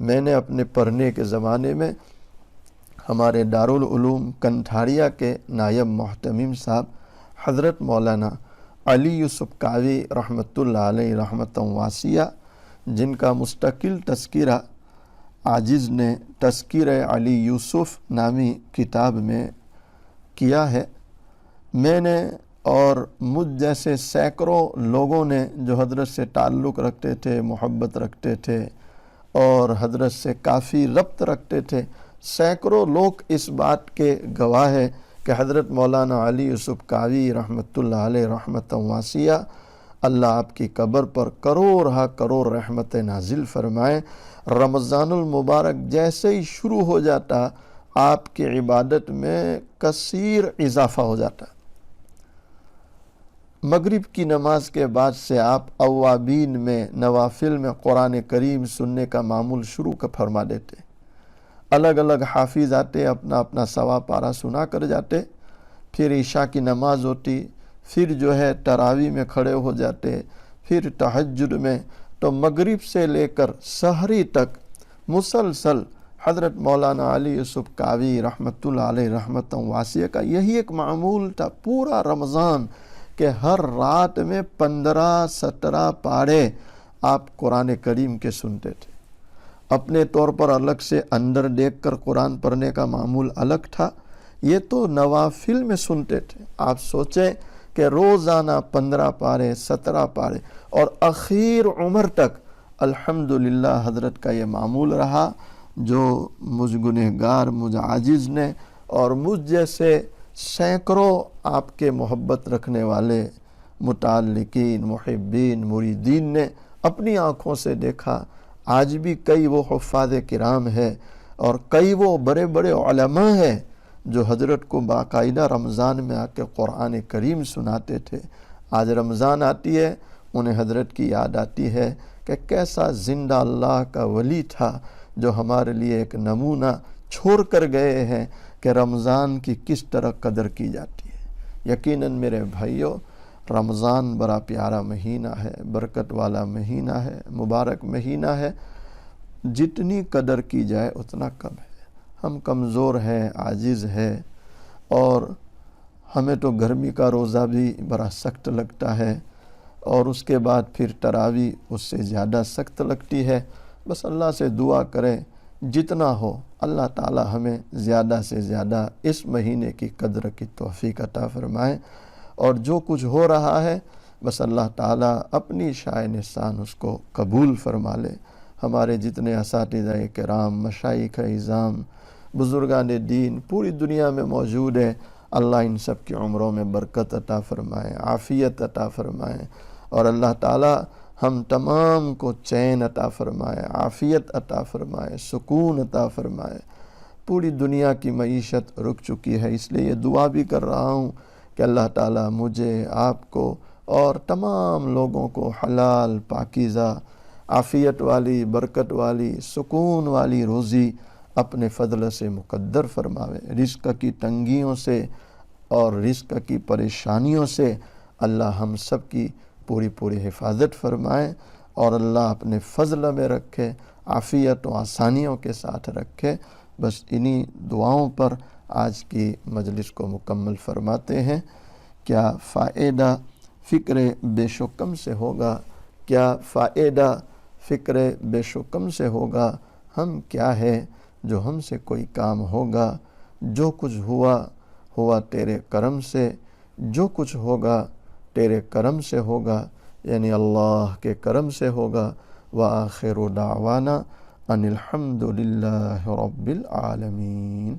میں نے اپنے پڑھنے کے زمانے میں ہمارے دارالعلوم کنٹھاریہ کے نائب محتمم صاحب حضرت مولانا علی یوسف قاوی رحمۃ اللہ علیہ رحمۃ واسعہ، جن کا مستقل تذکرہ عاجز نے تذکرہ علی یوسف نامی کتاب میں کیا ہے، میں نے اور مجھ جیسے سینکڑوں لوگوں نے جو حضرت سے تعلق رکھتے تھے، محبت رکھتے تھے اور حضرت سے کافی ربط رکھتے تھے، سینکڑوں لوگ اس بات کے گواہ ہے کہ حضرت مولانا علی یوسف قاوی رحمۃ اللہ علیہ رحمۃ واسعہ، اللہ آپ کی قبر پر کروڑ ہا کروڑ رحمت نازل فرمائے۔ رمضان المبارک جیسے ہی شروع ہو جاتا، آپ کی عبادت میں کثیر اضافہ ہو جاتا۔ مغرب کی نماز کے بعد سے آپ اوابین میں، نوافل میں قرآن کریم سننے کا معمول شروع فرما دیتے۔ الگ الگ حافظ آتے، اپنا اپنا سوا پارہ سنا کر جاتے، پھر عشاء کی نماز ہوتی، پھر جو ہے تراویح میں کھڑے ہو جاتے، پھر تہجد میں، تو مغرب سے لے کر سحری تک مسلسل حضرت مولانا علی یوسف قاوی رحمۃ اللہ علیہ رحمۃ واسعہ کا یہی ایک معمول تھا پورا رمضان، کہ ہر رات میں 15-17 پارے آپ قرآن کریم کے سنتے تھے۔ اپنے طور پر الگ سے اندر دیکھ کر قرآن پڑھنے کا معمول الگ تھا، یہ تو نوافل میں سنتے تھے۔ آپ سوچیں کہ روزانہ 15 پارے 17 پارے، اور اخیر عمر تک الحمدللہ حضرت کا یہ معمول رہا، جو مجھ گنہگار، مجھ عاجز نے اور مجھ جیسے سینکڑوں آپ کے محبت رکھنے والے متعلقین، محبین، مریدین نے اپنی آنکھوں سے دیکھا۔ آج بھی کئی وہ حفاظ کرام ہے اور کئی وہ بڑے بڑے علماء ہیں جو حضرت کو باقاعدہ رمضان میں آ کے قرآن کریم سناتے تھے۔ آج رمضان آتی ہے، انہیں حضرت کی یاد آتی ہے کہ کیسا زندہ اللہ کا ولی تھا جو ہمارے لیے ایک نمونہ چھوڑ کر گئے ہیں کہ رمضان کی کس طرح قدر کی جاتی ہے۔ یقیناً میرے بھائیوں، رمضان بڑا پیارا مہینہ ہے، برکت والا مہینہ ہے، مبارک مہینہ ہے، جتنی قدر کی جائے اتنا کم ہے۔ ہم کمزور ہیں، عاجز ہے، اور ہمیں تو گرمی کا روزہ بھی بڑا سخت لگتا ہے، اور اس کے بعد پھر تراویح اس سے زیادہ سخت لگتی ہے۔ بس اللہ سے دعا کریں جتنا ہو اللہ تعالی ہمیں زیادہ سے زیادہ اس مہینے کی قدر کی توفیق عطا فرمائے، اور جو کچھ ہو رہا ہے بس اللہ تعالی اپنی شائن احسان اس کو قبول فرما لے۔ ہمارے جتنے اساتذہ کرام، مشائخ اعظام، بزرگان دین پوری دنیا میں موجود ہیں، اللہ ان سب کی عمروں میں برکت عطا فرمائے، عافیت عطا فرمائے، اور اللہ تعالی ہم تمام کو چین عطا فرمائے، عافیت عطا فرمائے، سکون عطا فرمائے۔ پوری دنیا کی معیشت رک چکی ہے، اس لیے یہ دعا بھی کر رہا ہوں کہ اللہ تعالیٰ مجھے، آپ کو اور تمام لوگوں کو حلال، پاکیزہ، عافیت والی، برکت والی، سکون والی روزی اپنے فضل سے مقدر فرماوے۔ رزق کی تنگیوں سے اور رزق کی پریشانیوں سے اللہ ہم سب کی پوری حفاظت فرمائے، اور اللہ اپنے فضل میں رکھے، عافیت و آسانیوں کے ساتھ رکھے۔ بس انہی دعاؤں پر آج کی مجلس کو مکمل فرماتے ہیں۔ کیا فائدہ فکر بے شکم سے ہوگا، کیا فائدہ فکر بے شکم سے ہوگا، ہم کیا ہے جو ہم سے کوئی کام ہوگا، جو کچھ ہوا تیرے کرم سے، جو کچھ ہوگا تیرے کرم سے ہوگا، یعنی اللہ کے کرم سے ہوگا۔ وآخر دعوانا ان الحمد للہ رب العالمین۔